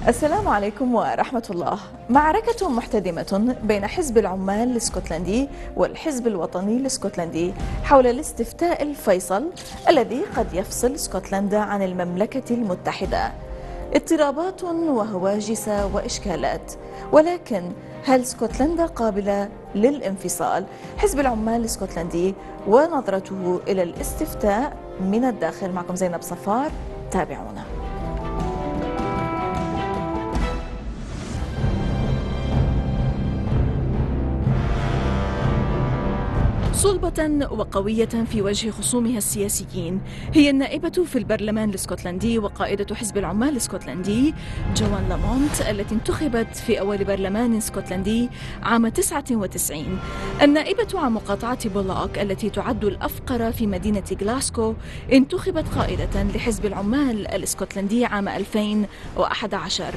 السلام عليكم ورحمة الله. معركة محتدمة بين حزب العمال الاسكتلندي والحزب الوطني الاسكتلندي حول الاستفتاء الفيصل الذي قد يفصل اسكتلندا عن المملكة المتحدة. اضطرابات وهواجس وإشكالات، ولكن هل اسكتلندا قابلة للانفصال؟ حزب العمال الاسكتلندي ونظرته إلى الاستفتاء من الداخل. معكم زينب صفار، تابعونا. صلبة وقوية في وجه خصومها السياسيين هي النائبة في البرلمان الاسكتلندي وقائدة حزب العمال الاسكتلندي جوان لامونت، التي انتخبت في أول برلمان اسكتلندي عام 99. النائبة عن مقاطعة بولاك التي تعد الأفقر في مدينة غلاسكو انتخبت قائدة لحزب العمال الاسكتلندي عام 2011.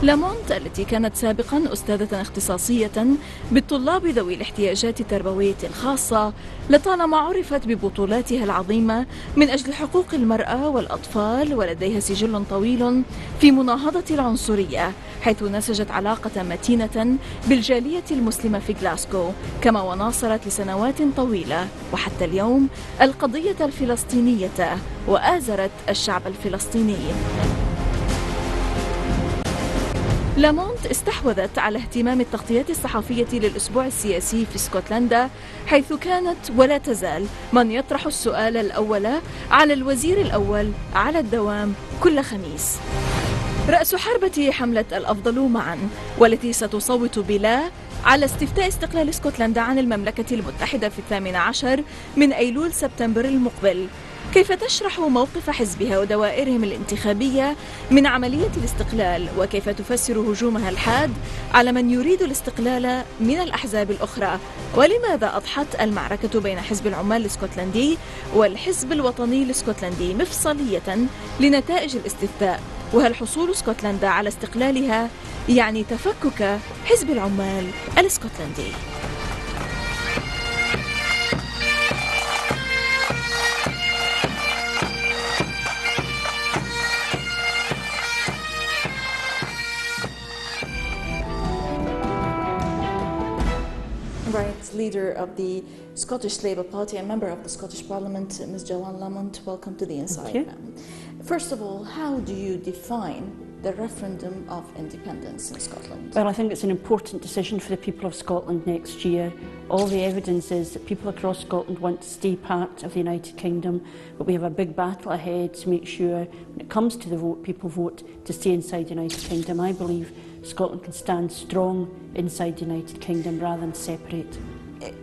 لامونت التي كانت سابقا أستاذة اختصاصية بالطلاب ذوي الاحتياجات التربوية الخاصة، لطالما عرفت ببطولاتها العظيمة من أجل حقوق المرأة والأطفال، ولديها سجل طويل في مناهضة العنصرية، حيث نسجت علاقة متينة بالجالية المسلمة في غلاسكو، كما وناصرت لسنوات طويلة وحتى اليوم القضية الفلسطينية وآزرت الشعب الفلسطيني. لامونت استحوذت على اهتمام التغطيات الصحفية للأسبوع السياسي في اسكتلندا، حيث كانت ولا تزال من يطرح السؤال الأول على الوزير الأول على الدوام كل خميس. رأس حربة حملة الأفضل معا، والتي ستصوت بلا على استفتاء استقلال اسكتلندا عن المملكة المتحدة في 18 من أيلول سبتمبر المقبل. كيف تشرح موقف حزبها ودوائرهم الانتخابية من عملية الاستقلال، وكيف تفسر هجومها الحاد على من يريد الاستقلال من الأحزاب الأخرى؟ ولماذا أضحت المعركة بين حزب العمال الاسكتلندي والحزب الوطني الاسكتلندي مفصلية لنتائج الاستفتاء؟ وهل حصول اسكتلندا على استقلالها يعني تفكك حزب العمال الاسكتلندي؟ Leader of the Scottish Labour Party and member of the Scottish Parliament, Ms. Joan Lamont, welcome to the Inside. First of all, how do you define the referendum of independence in Scotland? Well, I think it's an important decision for the people of Scotland next year. All the evidence is that people across Scotland want to stay part of the United Kingdom, but we have a big battle ahead to make sure when it comes to the vote, people vote to stay inside the United Kingdom. I believe Scotland can stand strong inside the United Kingdom rather than separate.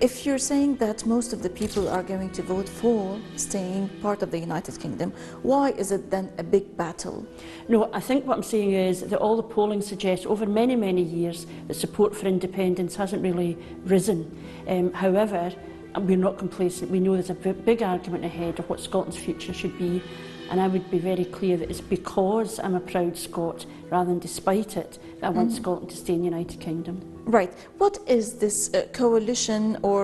If you're saying that most of the people are going to vote for staying part of the United Kingdom, why is it then a big battle? No, I think what I'm saying is that all the polling suggests over many, many years that support for independence hasn't really risen. However, we're not complacent. We know there's a big argument ahead of what Scotland's future should be. And I would be very clear that it's because I'm a proud Scot, rather than despite it, that I want Scotland to stay in the United Kingdom. Right. What is this coalition, or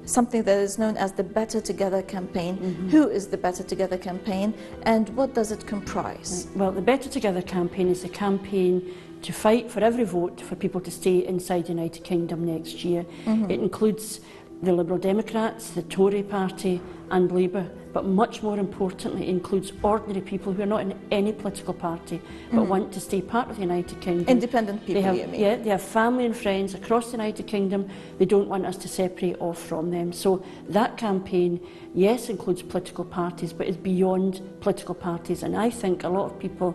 something that is known as the Better Together campaign? Who is the Better Together campaign, and what does it comprise? Right. Well, the Better Together campaign is a campaign to fight for every vote for people to stay inside the United Kingdom next year. It includes the Liberal Democrats, the Tory party and Labour, but much more importantly includes ordinary people who are not in any political party but want to stay part of the United Kingdom. Independent people, you mean? Yeah, they have family and friends across the United Kingdom. They don't want us to separate off from them. So that campaign, yes, includes political parties, but is beyond political parties. And I think a lot of people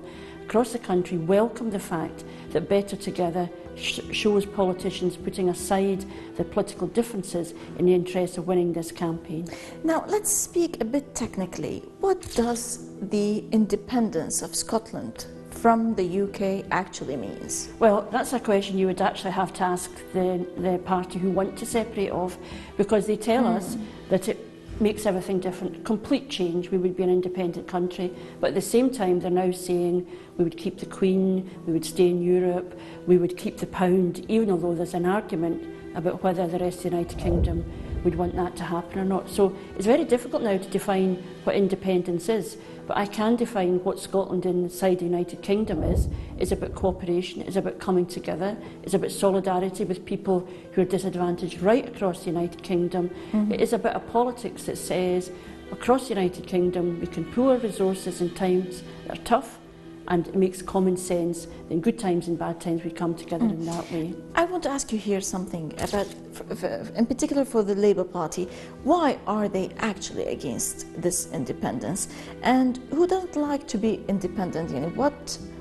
across the country welcome the fact that Better Together shows politicians putting aside the political differences in the interest of winning this campaign. Now, let's speak a bit technically. What does the independence of Scotland from the UK actually means? Well, that's a question you would actually have to ask the party who want to separate off, because they tell us that it makes everything different. Complete change, we would be an independent country, but at the same time they're now saying we would keep the Queen, we would stay in Europe, we would keep the pound, even although there's an argument about whether the rest of the United Kingdom would want that to happen or not. So it's very difficult now to define what independence is, but I can define what Scotland inside the United Kingdom is. It's about cooperation, it's about coming together, it's about solidarity with people who are disadvantaged right across the United Kingdom. It is about a politics that says across the United Kingdom we can pool our resources in times that are tough, and it makes common sense that in good times and bad times we come together in that way. I want to ask you here something about, in particular for the Labour Party, why are they actually against this independence? And who doesn't like to be independent? You know,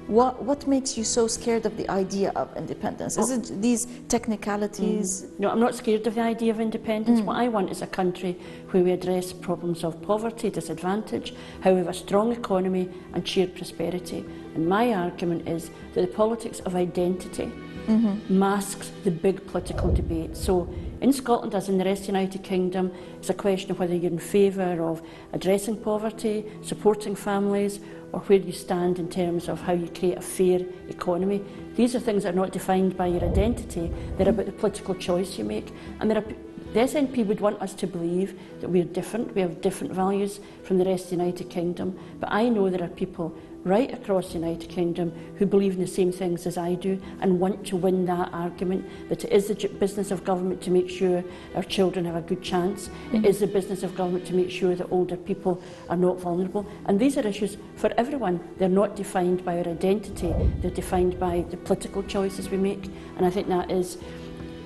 what makes you so scared of the idea of independence? Is it these technicalities? No, I'm not scared of the idea of independence. What I want is a country where we address problems of poverty, disadvantage, how we have a strong economy and shared prosperity. And my argument is that the politics of identity masks the big political debate. So in Scotland, as in the rest of the United Kingdom, it's a question of whether you're in favour of addressing poverty, supporting families, or where you stand in terms of how you create a fair economy. These are things that are not defined by your identity, they're about the political choice you make. And the SNP would want us to believe that we're different, we have different values from the rest of the United Kingdom, but I know there are people right across the United Kingdom who believe in the same things as I do and want to win that argument, that it is the business of government to make sure our children have a good chance. It is the business of government to make sure that older people are not vulnerable. And these are issues for everyone. They're not defined by our identity, they're defined by the political choices we make. And I think that is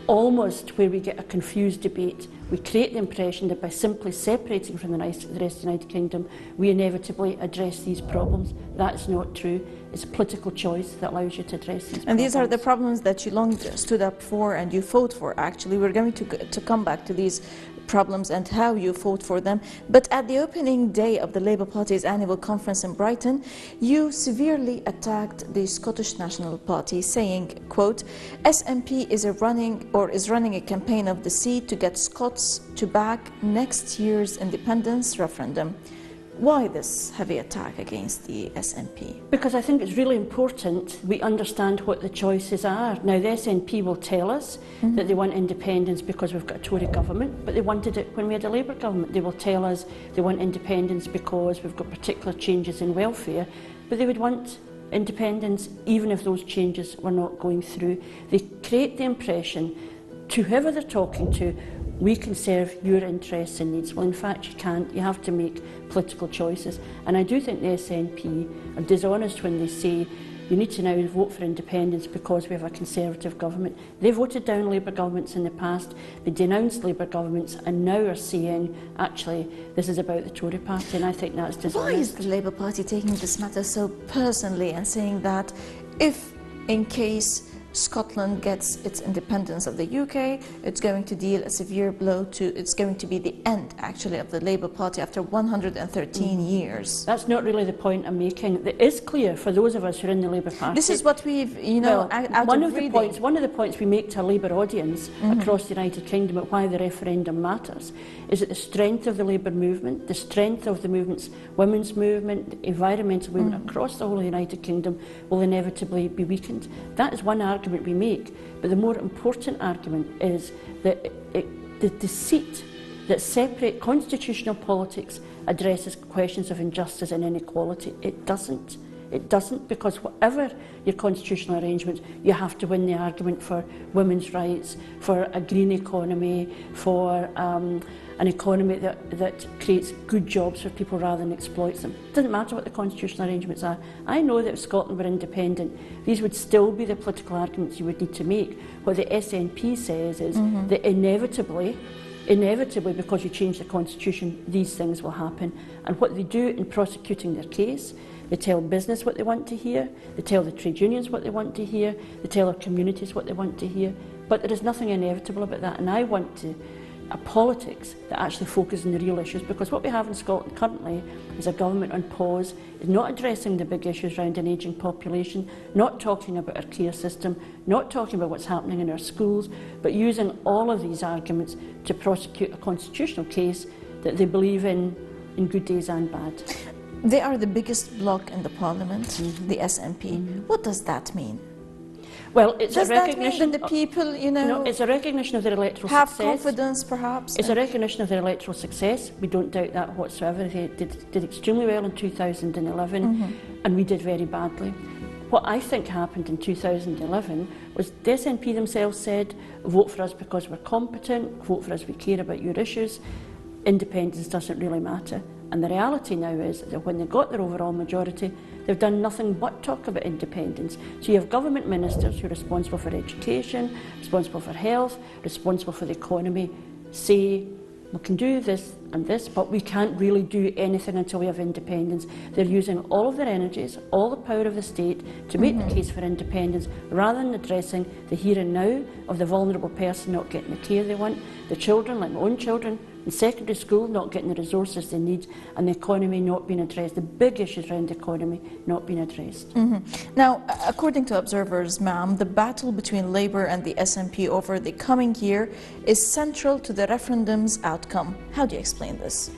almost where we get a confused debate. We create the impression that by simply separating from the rest of the United Kingdom, we inevitably address these problems. That's not true. It's a political choice that allows you to address these problems. And these are the problems that you long stood up for and you fought for, actually. We're going to come back to these problems and how you fought for them. But at the opening day of the Labour Party's annual conference in Brighton, you severely attacked the Scottish National Party, saying, quote, SNP is running a campaign of deceit to get Scots to back next year's independence referendum. Why this heavy attack against the SNP? Because I think it's really important we understand what the choices are. Now, the SNP will tell us that they want independence because we've got a Tory government, but they wanted it when we had a Labour government. They will tell us they want independence because we've got particular changes in welfare, but they would want independence even if those changes were not going through. They create the impression to whoever they're talking to, we can serve your interests and needs. Well, in fact, you can't. You have to make political choices. And I do think the SNP are dishonest when they say you need to now vote for independence because we have a Conservative government. They voted down Labour governments in the past, they denounced Labour governments, and now are saying, actually, this is about the Tory party, and I think that's dishonest. Why is the Labour Party taking this matter so personally and saying that if, in case Scotland gets its independence of the UK, it's going to deal a severe blow to, it's going to be the end actually of the Labour Party after 113 years. That's not really the point I'm making. It is clear for those of us who are in the Labour Party. This is what we've, you know, one of the points we make to a Labour audience across the United Kingdom about why the referendum matters is that the strength of the Labour movement, the strength of the movement's women's movement, the environmental movement across the whole of the United Kingdom will inevitably be weakened. That is one argument we make, but the more important argument is that the deceit that separate constitutional politics addresses questions of injustice and inequality. It doesn't. It doesn't, because whatever your constitutional arrangement, you have to win the argument for women's rights, for a green economy, for an economy that creates good jobs for people rather than exploits them. It doesn't matter what the constitutional arrangements are. I know that if Scotland were independent, these would still be the political arguments you would need to make. What the SNP says is that inevitably, because you change the constitution, these things will happen. And what they do in prosecuting their case, they tell business what they want to hear, they tell the trade unions what they want to hear, they tell our communities what they want to hear. But there is nothing inevitable about that, and I want a politics that actually focuses on the real issues, because what we have in Scotland currently is a government on pause, is not addressing the big issues around an ageing population, not talking about our care system, not talking about what's happening in our schools, but using all of these arguments to prosecute a constitutional case that they believe in good days and bad. They are the biggest bloc in the Parliament, the SNP. What does that mean? Well, it's Does a that recognition. mean that the people, you know, It's a recognition of their electoral have success. confidence, perhaps? It's a recognition of their electoral success. We don't doubt that whatsoever. They did extremely well in 2011, and we did very badly. What I think happened in 2011 was the SNP themselves said, vote for us because we're competent, vote for us, we care about your issues. Independence doesn't really matter. And the reality now is that when they got their overall majority, they've done nothing but talk about independence. So you have government ministers who are responsible for education, responsible for health, responsible for the economy, say, we can do this and this, but we can't really do anything until we have independence. They're using all of their energies, all the power of the state to make the case for independence, rather than addressing the here and now of the vulnerable person not getting the care they want, the children, like my own children, in secondary school not getting the resources they need, and the economy not being addressed, the big issues around the economy not being addressed. Now, according to observers, ma'am, the battle between Labour and the SNP over the coming year is central to the referendum's outcome. How do you explain this?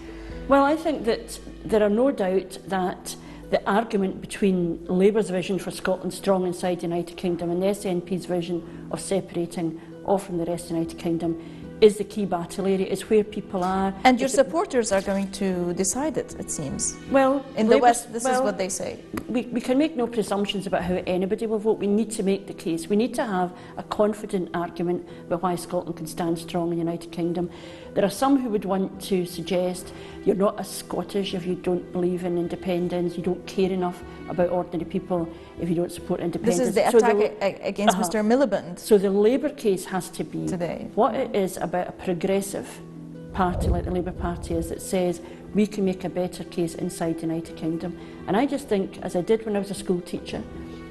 Well, I think that there are no doubt that the argument between Labour's vision for Scotland strong inside the United Kingdom and the SNP's vision of separating off from the rest of the United Kingdom is the key battle area, is where people are. And your supporters are going to decide it seems. Well, in the West, this is what they say. We can make no presumptions about how anybody will vote. We need to make the case. We need to have a confident argument about why Scotland can stand strong in the United Kingdom. There are some who would want to suggest you're not as Scottish if you don't believe in independence, you don't care enough about ordinary people if you don't support independence. This is the attack against Mr Miliband. So the Labour case has to be today what it is about a progressive party like the Labour Party is that says we can make a better case inside the United Kingdom. And I just think, as I did when I was a school teacher,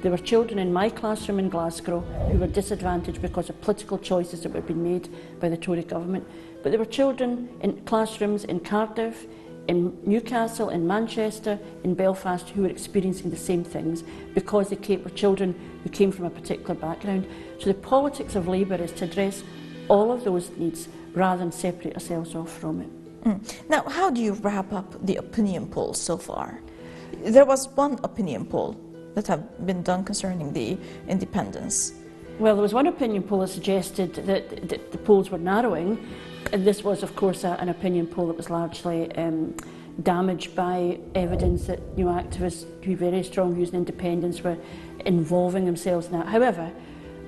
there were children in my classroom in Glasgow who were disadvantaged because of political choices that were being made by the Tory government. But there were children in classrooms in Cardiff, in Newcastle, in Manchester, in Belfast who were experiencing the same things because they were children who came from a particular background. So the politics of Labour is to address all of those needs rather than separate ourselves off from it. Now, how do you wrap up the opinion polls so far? There was one opinion poll that have been done concerning the independence. Well, there was one opinion poll that suggested that the polls were narrowing, and this was, of course, an opinion poll that was largely damaged by evidence that activists who are very strong views on independence were involving themselves in that. However,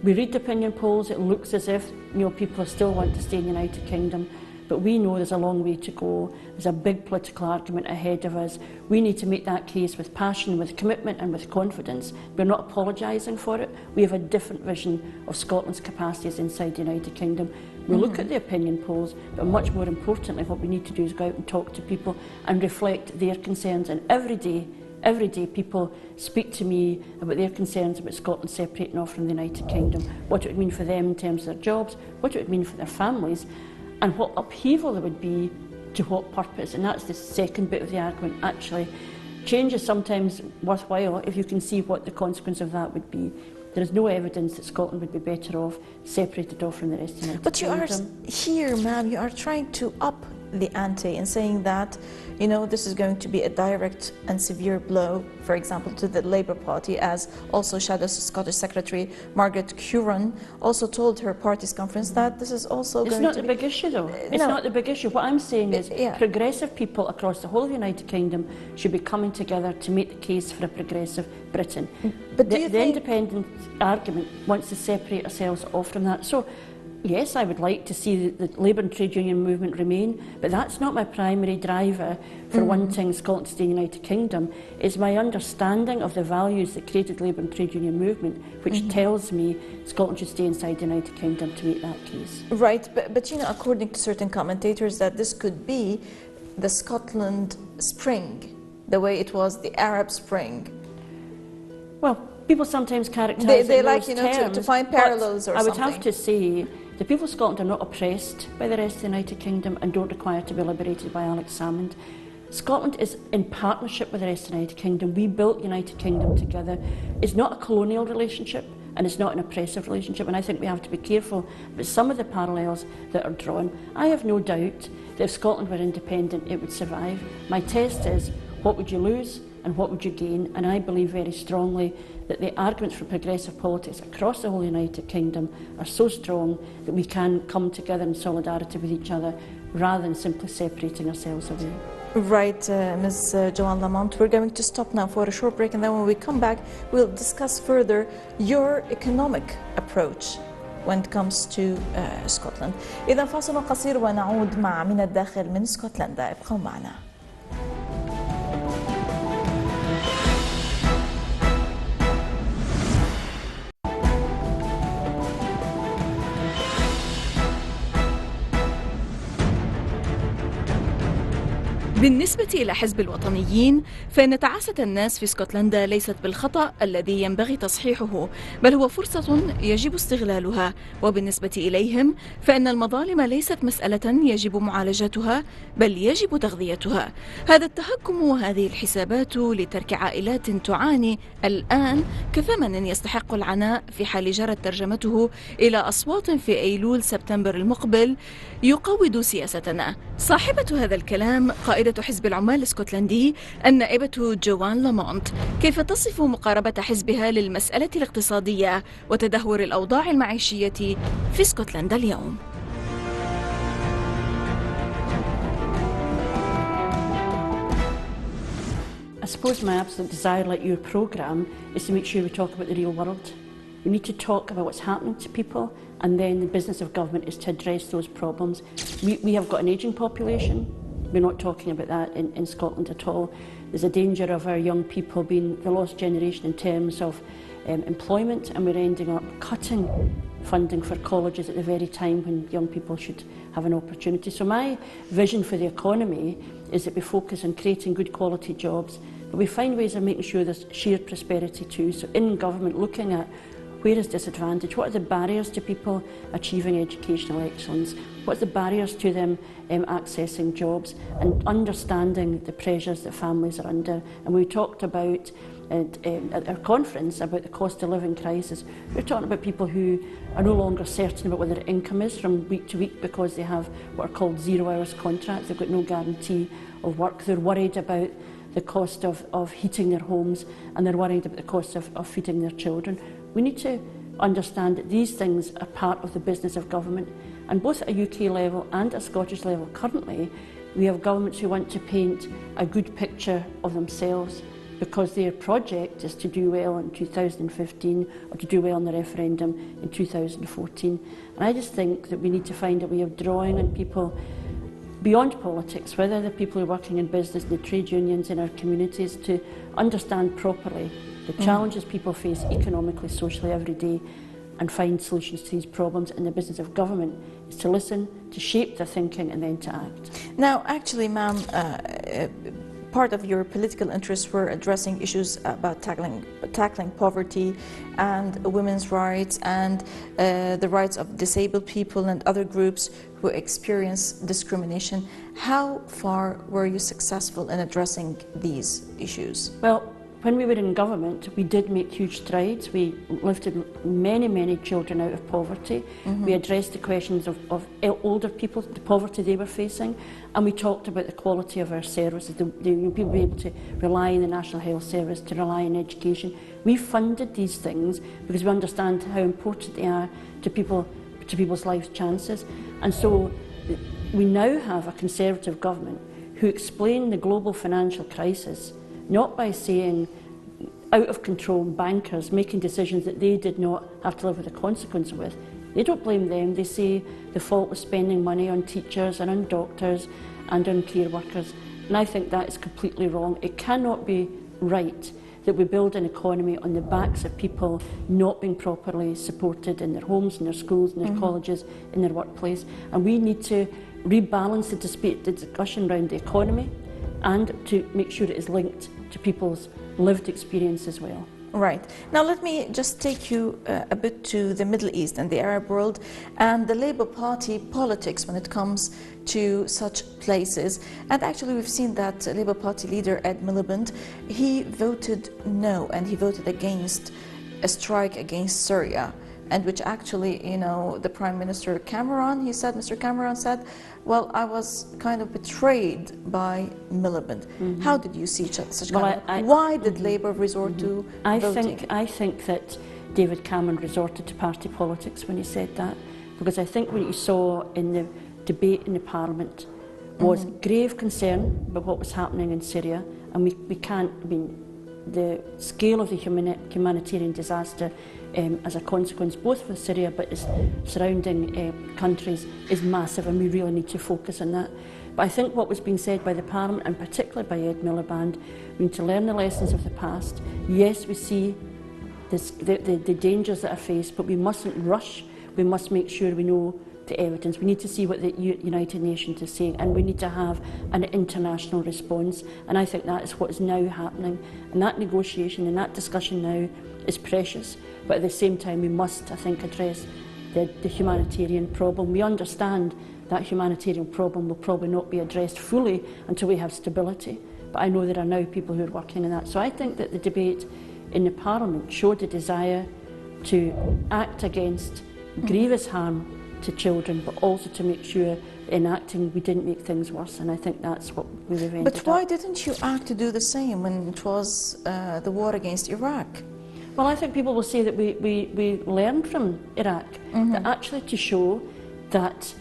we read the opinion polls, it looks as if people still want to stay in the United Kingdom, but we know there's a long way to go. There's a big political argument ahead of us. We need to make that case with passion, with commitment and with confidence. We're not apologising for it. We have a different vision of Scotland's capacities inside the United Kingdom. We look at the opinion polls, but much more importantly, what we need to do is go out and talk to people and reflect their concerns. And every day people speak to me about their concerns about Scotland separating off from the United Kingdom, what it would mean for them in terms of their jobs, what it would mean for their families, and what upheaval there would be to what purpose. And that's the second bit of the argument, actually. Change is sometimes worthwhile if you can see what the consequence of that would be. There is no evidence that Scotland would be better off separated off from the rest of the United But you Kingdom. are here, ma'am, you are trying to up the ante in saying that, this is going to be a direct and severe blow, for example, to the Labour Party, as also Shadow Scottish Secretary Margaret Curran also told her party's conference that this is also going to be... It's not the big issue, though. It's not the big issue. What I'm saying is progressive people across the whole of the United Kingdom should be coming together to make the case for a progressive Britain. But the independence argument wants to separate ourselves off from that. So, yes, I would like to see the Labour and trade union movement remain, but that's not my primary driver for wanting Scotland to stay in the United Kingdom. It's my understanding of the values that created the Labour and trade union movement, which tells me Scotland should stay inside the United Kingdom to make that case. Right, but according to certain commentators, that this could be the Scotland Spring, the way it was the Arab Spring. Well, people sometimes characterise they it in like those to terms, find parallels or I would something. have to say the people of Scotland are not oppressed by the rest of the United Kingdom and don't require to be liberated by Alex Salmond. Scotland is in partnership with the rest of the United Kingdom. We built the United Kingdom together. It's not a colonial relationship and it's not an oppressive relationship, and I think we have to be careful about some of the parallels that are drawn. I have no doubt that if Scotland were independent, it would survive. My test is, what would you lose? and what would you gain? And I believe very strongly that the arguments for progressive politics across the whole United Kingdom are so strong that we can come together in solidarity with each other rather than simply separating ourselves away. Right, Ms. Joanne Lamont, we're going to stop now for a short break, and then when we come back, we'll discuss further your economic approach when it comes to Scotland. إذا فاصل قصير ونعود مع من الداخل من اسكتلندا. ابقوا معنا. بالنسبة إلى حزب الوطنيين فإن تعاسة الناس في اسكتلندا ليست بالخطأ الذي ينبغي تصحيحه، بل هو فرصة يجب استغلالها. وبالنسبة إليهم فإن المظالم ليست مسألة يجب معالجتها بل يجب تغذيتها. هذا التهكم وهذه الحسابات لترك عائلات تعاني الآن كثمن يستحق العناء في حال جرت ترجمته إلى أصوات في أيلول سبتمبر المقبل يقوض سياستنا. صاحبة هذا الكلام قائدة حزب العمال الاسكتلندي النائبة جوان لامونت، كيف تصف مقاربة حزبها للمسألة الاقتصادية وتدهور الأوضاع المعيشية في اسكتلندا اليوم؟ I suppose my absolute desire, like your programme, is to make sure we talk about the real world. We need to talk about what's happening to people, and then the business of government is to address those problems. We have got an ageing population. We're not talking about that in Scotland at all. There's a danger of our young people being the lost generation in terms of employment, and we're ending up cutting funding for colleges at the very time when young people should have an opportunity. So my vision for the economy is that we focus on creating good quality jobs, but we find ways of making sure there's shared prosperity too. So in government, looking at where is disadvantage, what are the barriers to people achieving educational excellence, what's the barriers to them accessing jobs, and understanding the pressures that families are under. And we talked about at our conference about the cost of living crisis. We're talking about people who are no longer certain about what their income is from week to week because they have what are called 0 hours contracts. They've got no guarantee of work. They're worried about the cost of heating their homes, and they're worried about the cost of feeding their children. We need to understand that these things are part of the business of government, and both at a UK level and a Scottish level currently we have governments who want to paint a good picture of themselves because their project is to do well in 2015 or to do well in the referendum in 2014. And I just think that we need to find a way of drawing on people beyond politics, whether the people who are working in business, the trade unions in our communities, to understand properly the challenges people face economically, socially every day, and find solutions to these problems. And the business of government is to listen, to shape their thinking, and then to act. Now, actually, ma'am, part of your political interests were addressing issues about tackling poverty and women's rights and the rights of disabled people and other groups who experience discrimination. How far were you successful in addressing these issues? Well, when we were in government, we did make huge strides. We lifted many, many children out of poverty. We addressed the questions of older people, the poverty they were facing, and we talked about the quality of our services. People be able to rely on the National Health Service, to rely on education. We funded these things because we understand how important they are to people's life chances. And so we now have a Conservative government who explain the global financial crisis not by saying out of control bankers making decisions that they did not have to live with the consequence with. They don't blame them. They say the fault was spending money on teachers and on doctors and on care workers. And I think that is completely wrong. It cannot be right that we build an economy on the backs of people not being properly supported in their homes, in their schools, in their colleges, in their workplace. And we need to rebalance the discussion around the economy and to make sure it is linked to people's lived experience as well. Right. Now let me just take you a bit to the Middle East and the Arab world and the Labour Party politics when it comes to such places. And actually we've seen that Labour Party leader Ed Miliband, he voted no and he voted against a strike against Syria and which actually, you know, the Prime Minister Cameron, Mr. Cameron said, well, I was kind of betrayed by Miliband. How did you see such kind of, why did Labour resort to voting? I think that David Cameron resorted to party politics when he said that, because I think what you saw in the debate in the Parliament was grave concern about what was happening in Syria, and we can't, I mean, the scale of the humanitarian disaster as a consequence, both for Syria but its surrounding countries, is massive, and we really need to focus on that. But I think what was being said by the Parliament, and particularly by Ed Miliband, we need to learn the lessons of the past. Yes, we see the dangers that are faced, but we mustn't rush. We must make sure we know the evidence. We need to see what the United Nations is saying, and we need to have an international response, and I think that is what is now happening, and that negotiation and that discussion now is precious, but at the same time we must, I think, address the humanitarian problem. We understand that humanitarian problem will probably not be addressed fully until we have stability, but I know there are now people who are working on that. So I think that the debate in the Parliament showed a desire to act against grievous harm to children, but also to make sure in acting we didn't make things worse, and I think that's what we've ended up. But why didn't you act to do the same when it was the war against Iraq? Well, I think people will say that we learned from Iraq, that actually to show that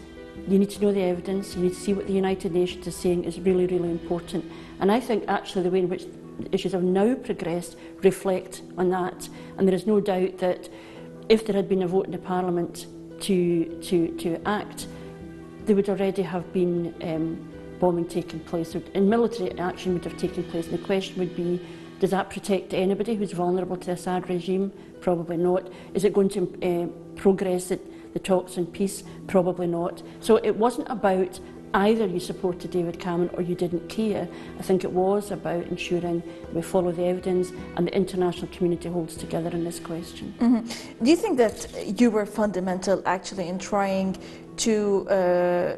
you need to know the evidence, you need to see what the United Nations is saying is really, really important. And I think actually the way in which the issues have now progressed reflect on that, and there is no doubt that if there had been a vote in the Parliament to act, there would already have been bombing taking place, and military action would have taken place, and the question would be, does that protect anybody who's vulnerable to the Assad regime? Probably not. Is it going to progress the talks on peace? Probably not. So it wasn't about either you supported David Cameron or you didn't care. I think it was about ensuring we follow the evidence and the international community holds together in this question. Do you think that you were fundamental actually in trying to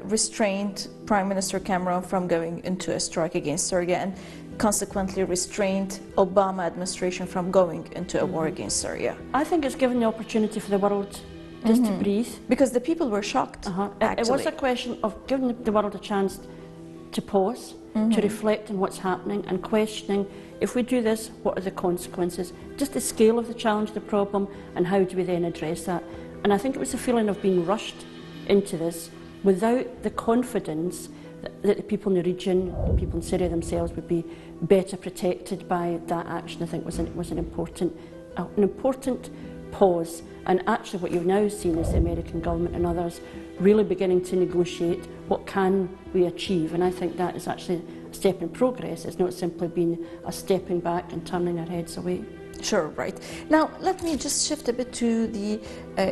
restrain Prime Minister Cameron from going into a strike against Syria, and consequently restrained Obama administration from going into a war against Syria? I think it's given the opportunity for the world just to breathe. Because the people were shocked, It was a question of giving the world a chance to pause, to reflect on what's happening and questioning, if we do this, what are the consequences? Just the scale of the challenge, the problem, and how do we then address that? And I think it was a feeling of being rushed into this without the confidence that the people in the region, the people in Syria themselves, would be better protected by that action. I think was an important pause. And actually what you've now seen is the American government and others really beginning to negotiate what can we achieve. And I think that is actually a step in progress. It's not simply been a stepping back and turning our heads away. Sure, right. Now, let me just shift a bit to the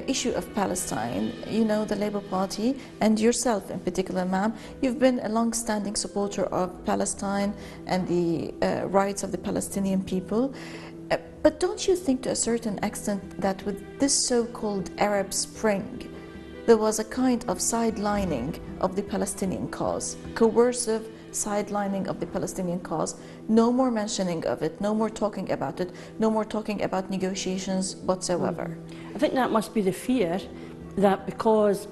issue of Palestine. You know, the Labour Party, and yourself in particular, ma'am, you've been a long-standing supporter of Palestine and the rights of the Palestinian people. But don't you think to a certain extent that with this so-called Arab Spring, there was a kind of sidelining of the Palestinian cause, coercive sidelining of the Palestinian cause, no more mentioning of it, no more talking about it, no more talking about negotiations whatsoever? I think that must be the fear that because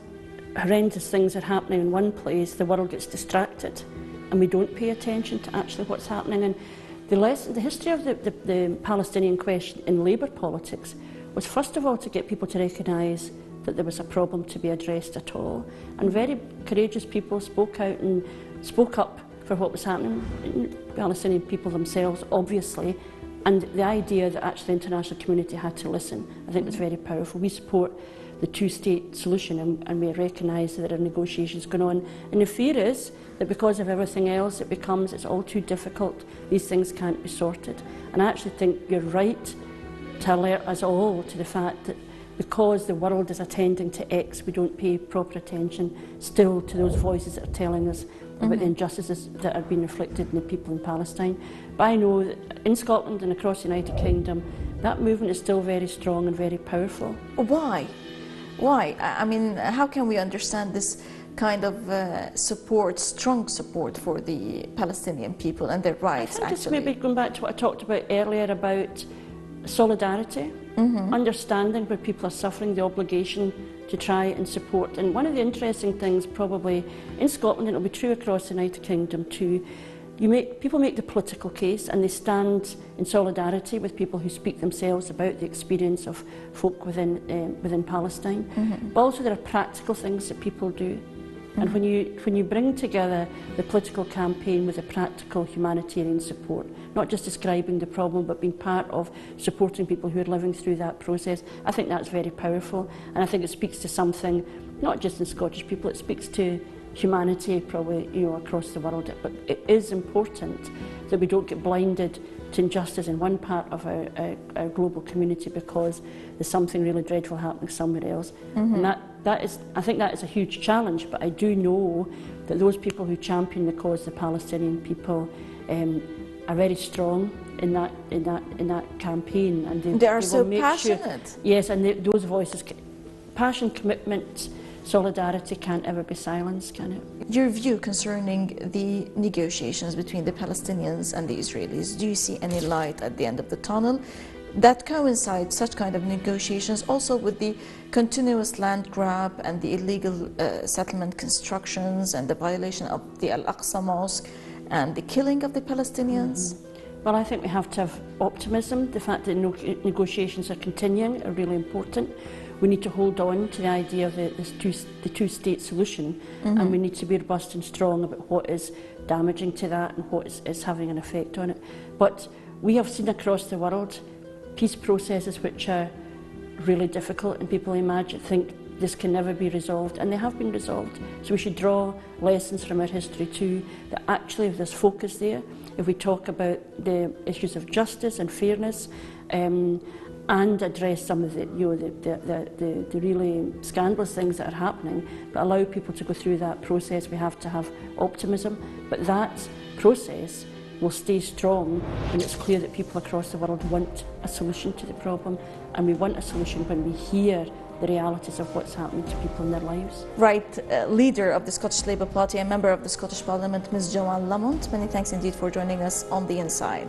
horrendous things are happening in one place, the world gets distracted and we don't pay attention to actually what's happening. And the history of the Palestinian question in Labour politics was first of all to get people to recognise that there was a problem to be addressed at all. And very courageous people spoke out and spoke up for what was happening. Palestinian people themselves, obviously, and the idea that actually the international community had to listen, I think was very powerful. We support the two-state solution, and we recognise that there are negotiations going on. And the fear is that because of everything else, it's all too difficult. These things can't be sorted. And I actually think you're right to alert us all to the fact that because the world is attending to X, we don't pay proper attention still to those voices that are telling us about the injustices that are being inflicted on the people in Palestine. But I know that in Scotland and across the United Kingdom, that movement is still very strong and very powerful. Why? Why? I mean, how can we understand this kind of support, strong support for the Palestinian people and their rights? I think it's maybe going back to what I talked about earlier about solidarity. understanding where people are suffering, the obligation to try and support. And one of the interesting things probably in Scotland, and it'll be true across the United Kingdom too, people make the political case and they stand in solidarity with people who speak themselves about the experience of folk within Palestine. But also there are practical things that people do. And when you bring together the political campaign with the practical humanitarian support, not just describing the problem but being part of supporting people who are living through that process, I think that's very powerful. And I think it speaks to something, not just in Scottish people, it speaks to humanity probably, across the world. But it is important that we don't get blinded to injustice in one part of our global community because there's something really dreadful happening somewhere else. And I think that is a huge challenge, but I do know that those people who champion the cause of the Palestinian people are very strong in that campaign, and they are so passionate. Yes, and those voices, passion, commitment, solidarity can't ever be silenced, can it? Your view concerning the negotiations between the Palestinians and the Israelis, do you see any light at the end of the tunnel that coincides, such kind of negotiations, also with the continuous land grab and the illegal settlement constructions and the violation of the Al-Aqsa Mosque and the killing of the Palestinians? Well, I think we have to have optimism. The fact that negotiations are continuing are really important. We need to hold on to the idea of the two-state solution, and we need to be robust and strong about what is damaging to that and what is having an effect on it. But we have seen across the world peace processes which are really difficult, and people think this can never be resolved, and they have been resolved. So we should draw lessons from our history too, that actually if there's focus there, if we talk about the issues of justice and fairness, and address some of the really scandalous things that are happening, but allow people to go through that process, we have to have optimism. But that process will stay strong when it's clear that people across the world want a solution to the problem, and we want a solution when we hear the realities of what's happening to people in their lives. Right, leader of the Scottish Labour Party and member of the Scottish Parliament, Ms. Joanne Lamont, many thanks indeed for joining us on The Inside.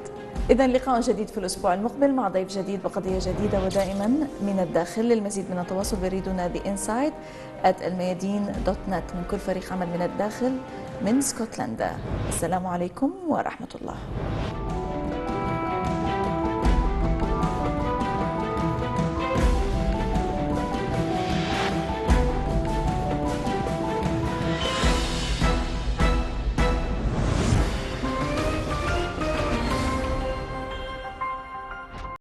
إذا لقاء جديد في الأسبوع المقبل مع ضيف جديد بقضية جديدة ودائما من الداخل. للمزيد من التواصل بريدنا theinside@الميادين.net من كل فريق عمل من الداخل من اسكتلندا. السلام عليكم ورحمة الله.